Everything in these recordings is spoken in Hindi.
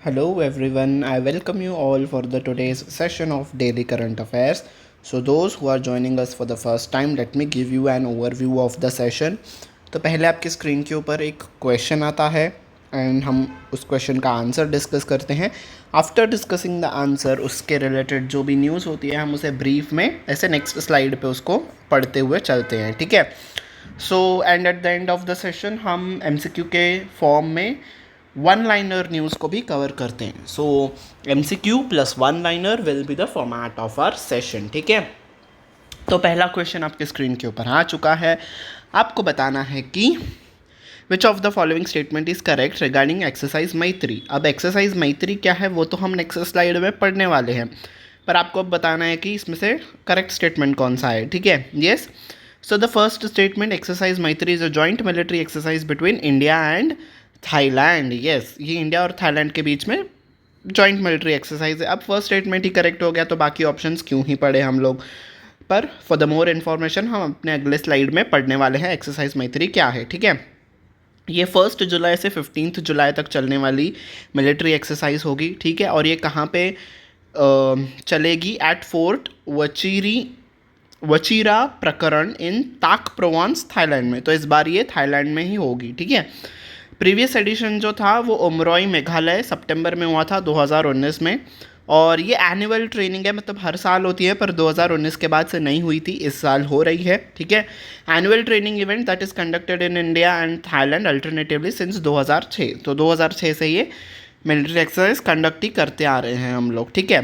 Hello everyone, I welcome you all for the today's session of Daily Current Affairs. So those who are joining us for the first time, let me give you an overview of the session. तो पहले आपकी स्क्रीन के ऊपर एक क्वेश्चन आता है एंड हम उस क्वेश्चन का आंसर डिस्कस करते हैं. आफ्टर डिस्कसिंग द आंसर उसके रिलेटेड जो भी न्यूज़ होती है हम उसे ब्रीफ में ऐसे नेक्स्ट स्लाइड पे उसको पढ़ते हुए चलते हैं. ठीक है. So and at the end of the session हम एमसीक्यू के फॉर्म में वन लाइनर न्यूज़ को भी कवर करते हैं. So MCQ plus one liner will be the format of our session. ठीक है. तो पहला क्वेश्चन आपके स्क्रीन के ऊपर आ चुका है. आपको बताना है कि which of the following statement is correct regarding exercise मैत्री. अब एक्सरसाइज मैत्री क्या है वो तो हम नेक्स्ट स्लाइड में पढ़ने वाले हैं, पर आपको अब बताना है कि इसमें से करेक्ट स्टेटमेंट कौन सा है. ठीक है. Yes. So the first statement, exercise Maitri is a joint military exercise between India and Thailand. Yes, ये इंडिया और थाईलैंड के बीच में जॉइंट मिलिट्री एक्सरसाइज है. अब फर्स्ट स्टेटमेंट ही करेक्ट हो गया तो बाकी ऑप्शंस क्यों ही पढ़े हम लोग. पर फॉर द मोर इन्फॉर्मेशन हम अपने अगले स्लाइड में पढ़ने वाले हैं एक्सरसाइज मैत्री क्या है. ठीक है. ये 1 जुलाई से 15 जुलाई तक चलने वाली मिलिट्री एक्सरसाइज होगी. ठीक है. और ये कहाँ पे चलेगी? एट फोर्ट वचीरा प्रकरण इन ताक प्रोवांस थाईलैंड में. तो इस बार ये थाईलैंड में ही होगी. ठीक है. प्रीवियस एडिशन जो था वो उमरोई मेघालय सितंबर में हुआ था 2019 में. और ये एनुअल ट्रेनिंग है, मतलब हर साल होती है, पर 2019 के बाद से नहीं हुई थी, इस साल हो रही है. ठीक है. Annual training event that is conducted in India and Thailand alternatively since 2006. तो 2006 से ये मिलिट्री एक्सरसाइज कंडक्ट ही करते आ रहे हैं हम लोग. ठीक है.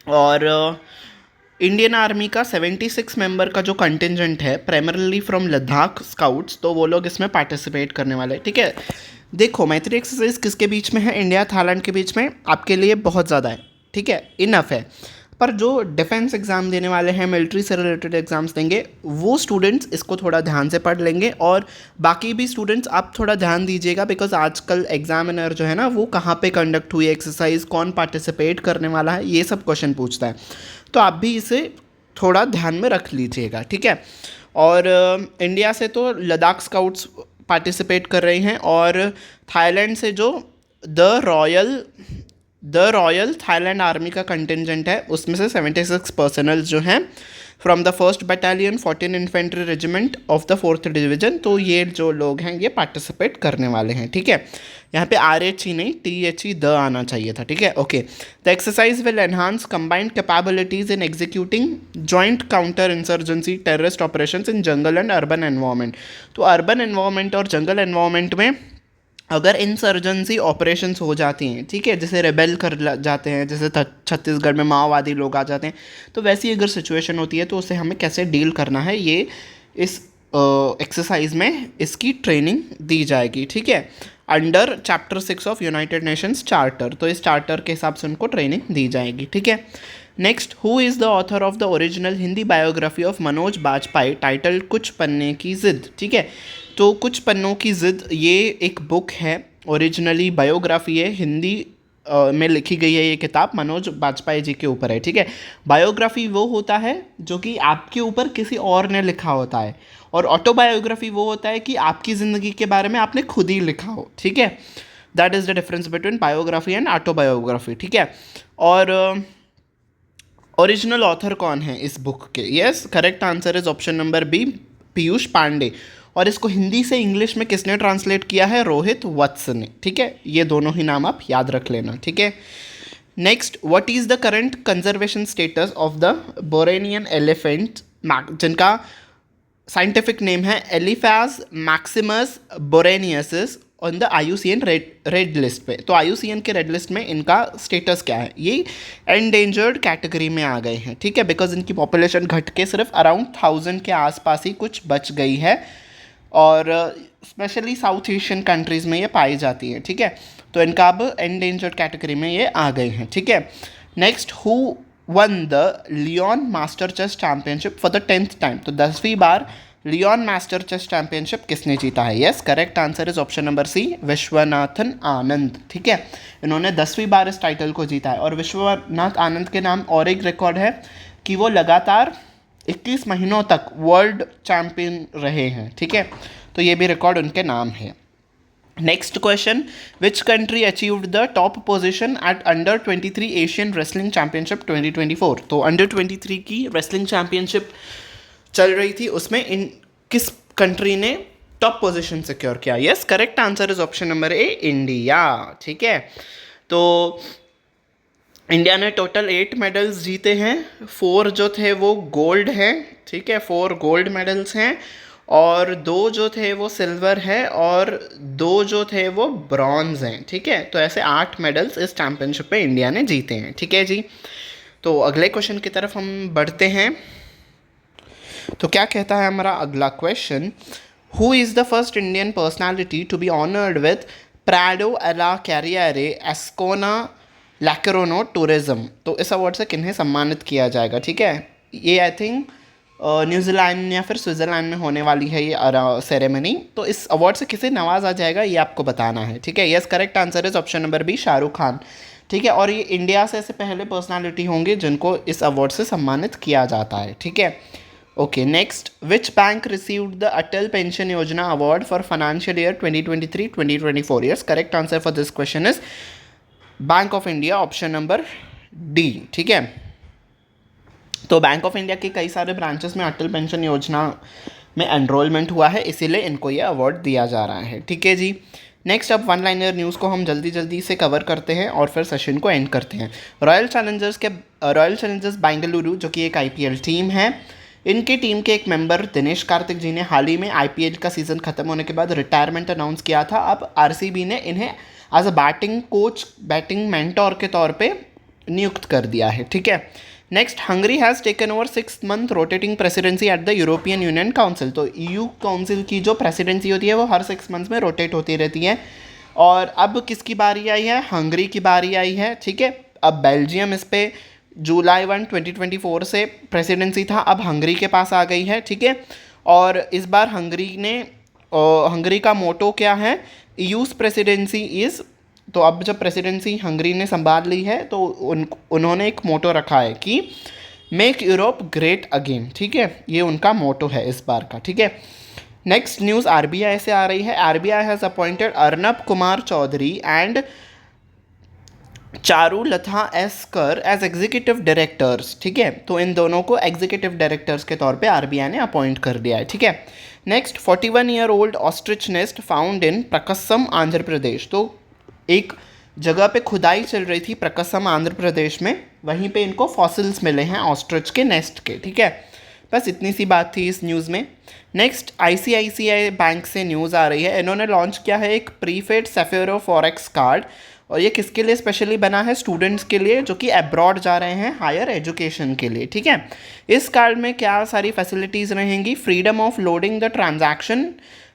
और इंडियन आर्मी का 76 मेंबर का जो कंटिजेंट है प्राइमरली फ्रॉम लद्दाख स्काउट्स, तो वो लोग इसमें पार्टिसिपेट करने वाले हैं. ठीक है. देखो, मैत्री एक्सरसाइज किसके बीच में है? इंडिया थाईलैंड के बीच में. आपके लिए बहुत ज़्यादा है. ठीक है, इनफ है. पर जो डिफेंस एग्ज़ाम देने वाले हैं, मिलिट्री से रिलेटेड एग्ज़ाम्स देंगे, वो स्टूडेंट्स इसको थोड़ा ध्यान से पढ़ लेंगे. और बाकी भी स्टूडेंट्स आप थोड़ा ध्यान दीजिएगा, बिकॉज आजकल एग्जामिनर जो है ना वो कहाँ पे कंडक्ट हुई एक्सरसाइज, कौन पार्टिसिपेट करने वाला है, ये सब क्वेश्चन पूछता है. तो आप भी इसे थोड़ा ध्यान में रख लीजिएगा. ठीक है. और इंडिया से तो लद्दाख स्काउट्स पार्टिसिपेट कर रहे हैं, और थाईलैंड से जो द रॉयल थाईलैंड आर्मी का कंटिजेंट है उसमें से 76 पर्सनल्स जो हैं from the 1st battalion 14 infantry regiment of the 4th division, तो ये जो लोग हैं ये पार्टिसिपेट करने वाले हैं. ठीक है. यहाँ पे RH ही नहीं, TH द आना चाहिए था. ठीक है. Okay. The exercise will enhance combined capabilities in executing joint counter insurgency terrorist operations in jungle and urban environment. तो अर्बन एनवायरनमेंट और जंगल एनवायरनमेंट में अगर इंसर्जेंसी ऑपरेशंस हो जाती हैं, ठीक है, जैसे रेबेल कर जाते हैं, जैसे छत्तीसगढ़ में माओवादी लोग आ जाते हैं, तो वैसी अगर सिचुएशन होती है तो उसे हमें कैसे डील करना है, ये इस एक्सरसाइज में इसकी ट्रेनिंग दी जाएगी. ठीक है. Under chapter 6 of United Nations charter, तो इस चार्टर के हिसाब से उनको ट्रेनिंग दी जाएगी. ठीक है. Next, who is the author of the original Hindi biography of Manoj Bajpayee titled कुछ पन्ने की जिद. ठीक है. तो कुछ पन्नों की ज़िद ये एक बुक है, ओरिजिनली बायोग्राफी है, हिंदी में लिखी गई है. ये किताब मनोज बाजपेयी जी के ऊपर है. ठीक है. बायोग्राफी वो होता है जो कि आपके ऊपर किसी और ने लिखा होता है, और ऑटोबायोग्राफी वो होता है कि आपकी ज़िंदगी के बारे में आपने खुद ही लिखा हो. ठीक है. That is the difference between biography and autobiography. ठीक है. और ओरिजिनल ऑथर कौन है इस बुक के? Yes, correct answer is option number B, Piyush Pandey. और इसको हिंदी से इंग्लिश में किसने ट्रांसलेट किया है? रोहित वत्स ने. ठीक है. ये दोनों ही नाम आप याद रख लेना. ठीक है. Next, what is the current conservation status of the Bornean elephant, जिनका साइंटिफिक नेम है Elephas maximus borneensis, on the IUCN red list पे. तो IUCN के रेड लिस्ट में इनका स्टेटस क्या है? ये एंडेंजर्ड कैटेगरी में आ गए हैं. ठीक है. बिकॉज इनकी पॉपुलेशन घट के सिर्फ अराउंड 1000 के आसपास ही कुछ बच गई है, और स्पेशली साउथ एशियन कंट्रीज़ में ये पाई जाती है. ठीक है. तो इनका अब एंडेंजर्ड कैटेगरी में ये आ गए हैं. ठीक है. Next, who won the Leon Master chess championship for the 10th time. तो 10वीं बार लियोन मास्टर चेस चैम्पियनशिप किसने जीता है? Yes, correct answer is option number C, Viswanathan Anand. ठीक है. इन्होंने 10वीं बार इस टाइटल को जीता है. और विश्वनाथ आनंद के नाम और एक रिकॉर्ड है कि वो लगातार 21 महीनों तक वर्ल्ड चैम्पियन रहे हैं. ठीक है. तो ये भी रिकॉर्ड उनके नाम है. Next question, which country achieved the top position at under 23 Asian wrestling championship 2024? तो अंडर 23 की रेसलिंग चैंपियनशिप चल रही थी, उसमें इन किस कंट्री ने टॉप पोजीशन सिक्योर किया? Yes, correct answer is option number A, India. ठीक है, तो इंडिया ने टोटल 8 मेडल्स जीते हैं, 4 जो थे वो गोल्ड हैं, ठीक है, 4 गोल्ड मेडल्स हैं, और 2 जो थे वो सिल्वर है, और 2 जो थे वो ब्रॉन्ज हैं। ठीक है, तो ऐसे 8 मेडल्स इस चैंपियनशिप में इंडिया ने जीते हैं। ठीक है जी, तो अगले क्वेश्चन की तरफ हम बढ़ते हैं। तो क्या कहता है हमारा अगला question, who is the first Indian personality to be honoured with प्राडो अला कैरियरे एस्कोना लैक्रोनो टूरिज्म? तो इस अवार्ड से किन्हें सम्मानित किया जाएगा? ठीक है, ये आई थिंक न्यूजीलैंड या फिर स्विट्ज़रलैंड में होने वाली है ये सेरेमनी। तो इस अवार्ड से किसे नवाजा जाएगा ये आपको बताना है। ठीक है, yes, correct answer is option number B, Shahrukh Khan. ठीक है, और ये इंडिया से ऐसे पहले पर्सनालिटी होंगे जिनको इस अवार्ड से सम्मानित किया जाता है। ठीक है, okay, next, which bank received the Atal Pension Yojana award for financial year 2023-2024? Yes, correct answer for this question is Bank of India, option number D. ठीक है, तो बैंक ऑफ इंडिया के कई सारे ब्रांचेस में अटल पेंशन योजना में एनरोलमेंट हुआ है, इसीलिए इनको ये अवार्ड दिया जा रहा है। ठीक है जी, नेक्स्ट अब वन लाइनर न्यूज़ को हम जल्दी जल्दी से कवर करते हैं और फिर सेशन को एंड करते हैं। रॉयल चैलेंजर्स बेंगलुरु जो कि एक आईपीएल टीम है, इनकी टीम के एक मेंबर दिनेश कार्तिक जी ने हाल ही में आईपीएल का सीज़न खत्म होने के बाद रिटायरमेंट अनाउंस किया था। अब आरसीबी ने इन्हें as a batting coach, batting mentor के तौर पे नियुक्त कर दिया है। ठीक है, next, Hungary has taken over 6 month rotating presidency at the European Union council. तो ईयू काउंसिल की जो प्रेसिडेंसी होती है वो हर 6 मंथ्स में रोटेट होती रहती है, और अब किसकी बारी आई है? हंगरी की बारी आई है। ठीक है, अब बेल्जियम इस पे जुलाई 1, 2024 से प्रेसिडेंसी था, अब हंगरी के पास आ गई है। ठीक है, और इस बार हंगरी का मोटो क्या है? ईयू's प्रेसिडेंसी इज़, तो अब जब प्रेसिडेंसी हंगरी ने संभाल ली है तो उन्होंने एक मोटो रखा है कि मेक यूरोप ग्रेट अगेन। ठीक है, ये उनका मोटो है इस बार का। ठीक है, नेक्स्ट न्यूज़ आरबीआई से आ रही है। RBI has appointed Arnab Kumar Chaudhary and Charulatha Eskar as executive directors. ठीक है, तो इन दोनों को एग्जीक्यूटिव डायरेक्टर्स के तौर पे आरबीआई ने अपॉइंट कर दिया है। ठीक है, next, 41-year-old ostrich nest found in Prakasam, Andhra Pradesh. तो एक जगह पे खुदाई चल रही थी प्रकसम, आंध्र प्रदेश में, वहीं पे इनको फॉसिल्स मिले हैं ऑस्ट्रिच के नेस्ट के। ठीक है, बस इतनी सी बात थी इस न्यूज़ में। नेक्स्ट, आईसीआईसीआई बैंक से न्यूज़ आ रही है, इन्होंने लॉन्च किया है एक प्रीपेड सेफेरो फॉरेक्स कार्ड, और ये किसके लिए स्पेशली बना है? स्टूडेंट्स के लिए जो कि अब्रॉड जा रहे हैं हायर एजुकेशन के लिए। ठीक है, इस कार्ड में क्या सारी फैसिलिटीज़ रहेंगी? Freedom of loading the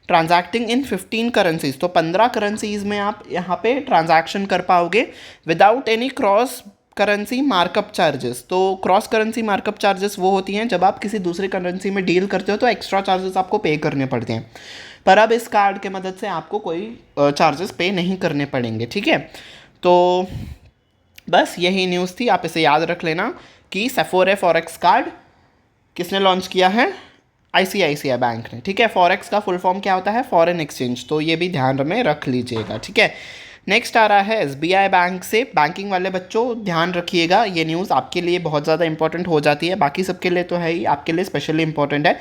transacting in 15 currencies, तो 15 करेंसीज में आप यहाँ पे ट्रांजैक्शन कर पाओगे without any cross currency markup charges. तो क्रॉस करेंसी मार्कअप चार्जेस वो होती हैं जब आप किसी दूसरी करेंसी में डील करते हो तो एक्स्ट्रा चार्जेस आपको पे करने पड़ते हैं, पर अब इस कार्ड के मदद से आपको कोई चार्जेस पे नहीं करने पड़ेंगे। ठीक है, तो बस यही न्यूज़ थी, आप इसे याद रख लेना कि सेफोरे फॉरेक्स कार्ड किसने लॉन्च किया है? आईसीआईसीआई बैंक ने। ठीक है, फॉरेक्स का फुल फॉर्म क्या होता है? फॉरेन एक्सचेंज, तो ये भी ध्यान में रख लीजिएगा। ठीक है, नेक्स्ट आ रहा है एसबीआई बैंक से। बैंकिंग वाले बच्चों ध्यान रखिएगा, ये न्यूज़ आपके लिए बहुत ज़्यादा इंपॉर्टेंट हो जाती है, बाकी सबके लिए तो है ही, आपके लिए स्पेशली इंपॉर्टेंट है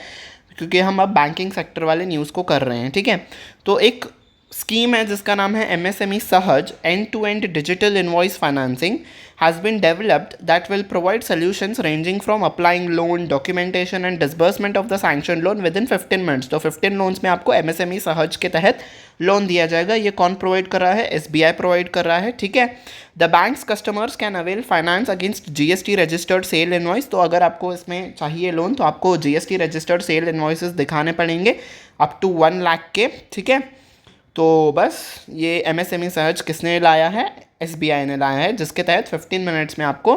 क्योंकि हम अब बैंकिंग सेक्टर वाले न्यूज़ को कर रहे हैं। ठीक है, तो एक स्कीम है जिसका नाम है MSME Sahaj, end to end digital invoice financing has been developed that will provide solutions ranging from applying loan, documentation and disbursement of the sanctioned loan within 15 minutes। तो 15 लोन्स में आपको एमएसएमई सहज के तहत लोन दिया जाएगा। ये कौन प्रोवाइड कर रहा है? एसबीआई प्रोवाइड कर रहा है। ठीक है, the banks customers can avail finance against GST registered sale invoice. तो अगर आपको इसमें चाहिए लोन तो आपको जीएसटी रजिस्टर्ड सेल इनवॉइसेस दिखाने पड़ेंगे अप टू 1 लाख के। ठीक है, तो बस ये एमएसएमई सहज किसने लाया है? एसबीआई ने लाया है, जिसके तहत 15 मिनट्स में आपको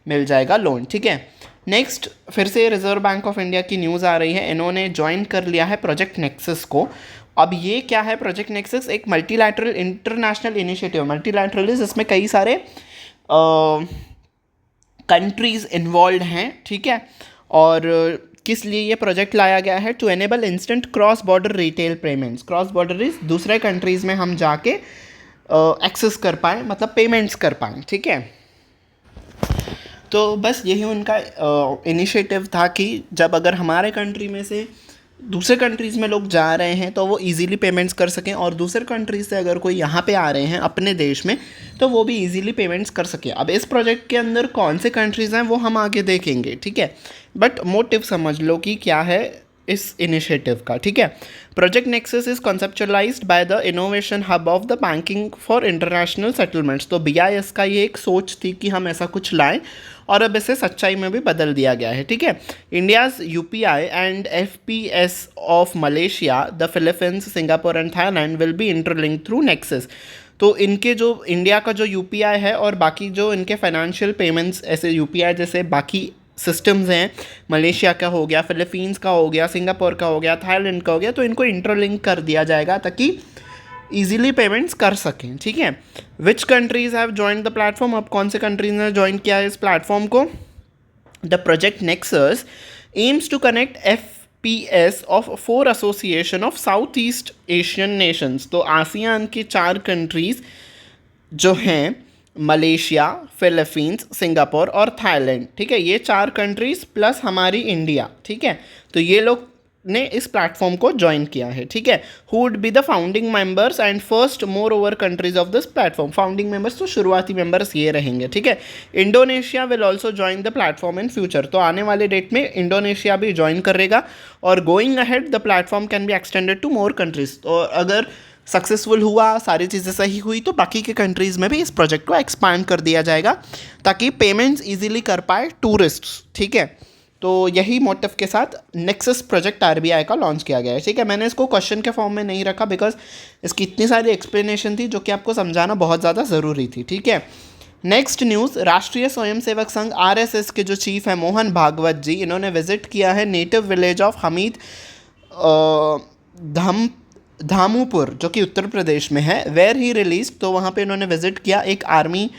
मिल जाएगा लोन। ठीक है, नेक्स्ट फिर से रिजर्व बैंक ऑफ इंडिया की न्यूज़ आ रही है, इन्होंने ज्वाइन कर लिया है प्रोजेक्ट नेक्सस को। अब ये क्या है प्रोजेक्ट नेक्सस? एक multilateral international initiative. Multilateral is, इसमें कई सारे कंट्रीज़ इन्वॉल्व हैं। ठीक है, और किस लिए ये प्रोजेक्ट लाया गया है? To enable instant cross border retail payments. Cross border is दूसरे कंट्रीज़ में हम जाके एक्सेस कर पाएँ, मतलब पेमेंट्स कर पाएँ, ठीक है। तो बस यही उनका इनिशिएटिव था कि जब अगर हमारे कंट्री में से दूसरे कंट्रीज़ में लोग जा रहे हैं तो वो इजीली पेमेंट्स कर सकें, और दूसरे कंट्रीज़ से अगर कोई यहाँ पे आ रहे हैं अपने देश में तो वो भी इजीली पेमेंट्स कर सकें। अब इस प्रोजेक्ट के अंदर कौन से कंट्रीज़ हैं वो हम आगे देखेंगे, ठीक है, बट मोटिव समझ लो कि क्या है इस इनिशिएटिव का, ठीक है। Project Nexus is conceptualized by the innovation hub of the banking for international settlements. तो BIS का ये एक सोच थी कि हम ऐसा कुछ लाएं, और अब इसे सच्चाई में भी बदल दिया गया है, ठीक है। India's UPI and FPS of Malaysia, the Philippines, Singapore and Thailand will be interlink through nexus. तो इनके जो इंडिया का जो UPI है और बाकी जो इनके फाइनेंशियल पेमेंट्स ऐसे UPI जैसे बाकी सिस्टम्स हैं, मलेशिया का हो गया, फिलीपींस का हो गया, सिंगापुर का हो गया, थाईलैंड का हो गया, तो इनको इंटरलिंक कर दिया जाएगा ताकि ईजिली पेमेंट्स कर सकें, ठीक है। Which countries have joined the platform? अब कौन से कंट्रीज ने ज्वाइन किया है इस प्लेटफॉर्म को? The project Nexus aims to connect FPS of 4 association of South East Asian nations. तो आसियान की 4 कंट्रीज़ जो हैं, मलेशिया, फिलीपींस, सिंगापुर और थाईलैंड, ठीक है, ये 4 कंट्रीज़ प्लस हमारी इंडिया, ठीक है, तो ये लोग ने इस प्लेटफॉर्म को ज्वाइन किया है, ठीक है। Who would be the founding members and first more over countries of this platform? Founding members तो शुरुआती मेंबर्स ये रहेंगे, ठीक है। Indonesia will also join the platform in future. तो आने वाले डेट में इंडोनेशिया भी ज्वाइन करेगा, और going ahead the platform can be extended to more countries. और अगर सक्सेसफुल हुआ, सारी चीज़ें सही हुई, तो बाकी के कंट्रीज़ में भी इस प्रोजेक्ट को एक्सपांड कर दिया जाएगा ताकि पेमेंट्स इजीली कर पाए टूरिस्ट्स, ठीक है। तो यही मोटिव के साथ नेक्सस प्रोजेक्ट RBI का लॉन्च किया गया है, ठीक है। मैंने इसको क्वेश्चन के फॉर्म में नहीं रखा बिकॉज इसकी इतनी सारी एक्सप्लेनेशन थी जो कि आपको समझाना बहुत ज़्यादा ज़रूरी थी, ठीक है। नेक्स्ट न्यूज़, राष्ट्रीय स्वयंसेवक संघ RSS के जो चीफ हैं मोहन भागवत जी, इन्होंने विजिट किया है native village of Hamid Dhamupur, जो कि उत्तर प्रदेश में है। वेयर ही रिलीज, तो वहाँ पे इन्होंने विजिट किया। एक आर्मी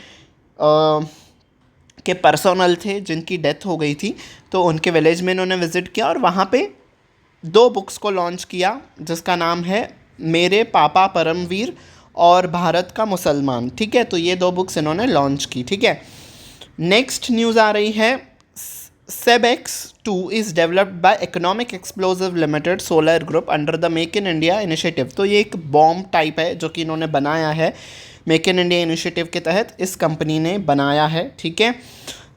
के पर्सोनल थे जिनकी डेथ हो गई थी, तो उनके विलेज में इन्होंने विजिट किया और वहाँ पे 2 बुक्स को लॉन्च किया जिसका नाम है मेरे पापा परमवीर और भारत का मुसलमान, ठीक है। तो ये 2 बुक्स इन्होंने लॉन्च की, ठीक है। नेक्स्ट न्यूज़ आ रही है, SEBEX2 is developed by economic explosive limited solar group under the make in India initiative. तो ये एक बॉम्ब टाइप है जो कि इन्होंने बनाया है, मेक इन इंडिया इनिशिएटिव के तहत इस कंपनी ने बनाया है, ठीक है।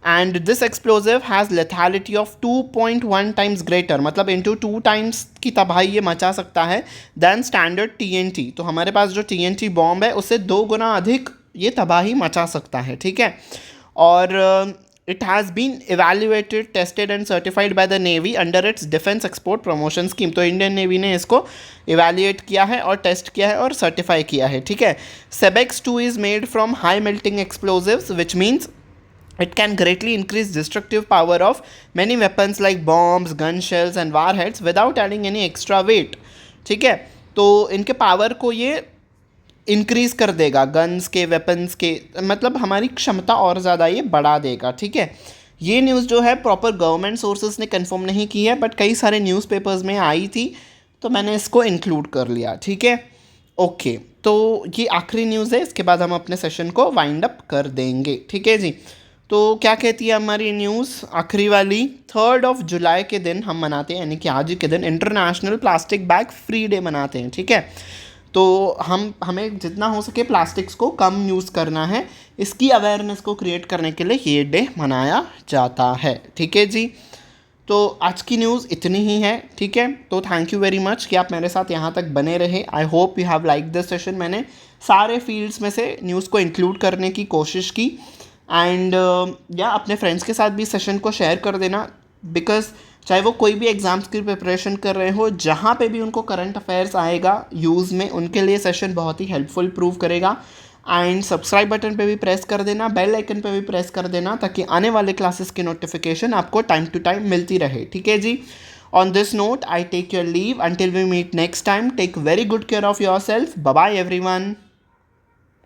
And this explosive has lethality of 2.1 times greater, मतलब इंटू 2 टाइम्स की तबाही ये मचा सकता है दैन स्टैंडर्ड TNT। तो हमारे पास जो TNT बॉम्ब है उससे 2 गुना अधिक ये तबाही मचा सकता है, ठीक है। और it has been evaluated, tested and certified by the Navy under its Defense Export Promotion Scheme। तो इंडियन नेवी ने इसको इवेल्युएट किया है और टेस्ट किया है और सर्टिफाई किया है, ठीक है। SEBEX2 is made from high melting explosives which means it can greatly increase destructive power of many weapons like bombs, gun shells and warheads without adding any extra weight, ठीक है। तो इनके पावर को ये इंक्रीज़ कर देगा, गन्स के, वेपन्स के, मतलब हमारी क्षमता और ज़्यादा ये बढ़ा देगा, ठीक है। ये न्यूज़ जो है प्रॉपर गवर्नमेंट सोर्सेज ने कंफर्म नहीं की है, बट कई सारे न्यूज़पेपर्स में आई थी तो मैंने इसको इंक्लूड कर लिया, ठीक है। ओके, तो ये आखिरी न्यूज़ है, इसके बाद हम अपने सेशन को वाइंड अप कर देंगे, ठीक है जी। तो क्या कहती है हमारी न्यूज़ आखिरी वाली, 3 जुलाई के दिन हम मनाते हैं, यानी कि आज ही के दिन international plastic bag free day मनाते हैं, ठीक है। तो हमें जितना हो सके प्लास्टिक्स को कम यूज़ करना है, इसकी अवेयरनेस को क्रिएट करने के लिए ये डे मनाया जाता है, ठीक है जी। तो आज की न्यूज़ इतनी ही है, ठीक है। तो थैंक यू वेरी मच कि आप मेरे साथ यहाँ तक बने रहे। I hope you have like this session. मैंने सारे फील्ड्स में से न्यूज़ को इंक्लूड करने की कोशिश की, एंड या अपने फ्रेंड्स के साथ भी सेशन को शेयर कर देना, बिकॉज चाहे वो कोई भी एग्ज़ाम्स की प्रिपरेशन कर रहे हो, जहाँ पे भी उनको करंट अफेयर्स आएगा यूज़ में, उनके लिए सेशन बहुत ही हेल्पफुल प्रूव करेगा। एंड सब्सक्राइब बटन पे भी प्रेस कर देना, बेल आइकन पे भी प्रेस कर देना, ताकि आने वाले क्लासेस की नोटिफिकेशन आपको टाइम टू टाइम मिलती रहे, ठीक है जी। On this note I take your leave until we meet next time. Take very good care of yourself. Bye bye everyone.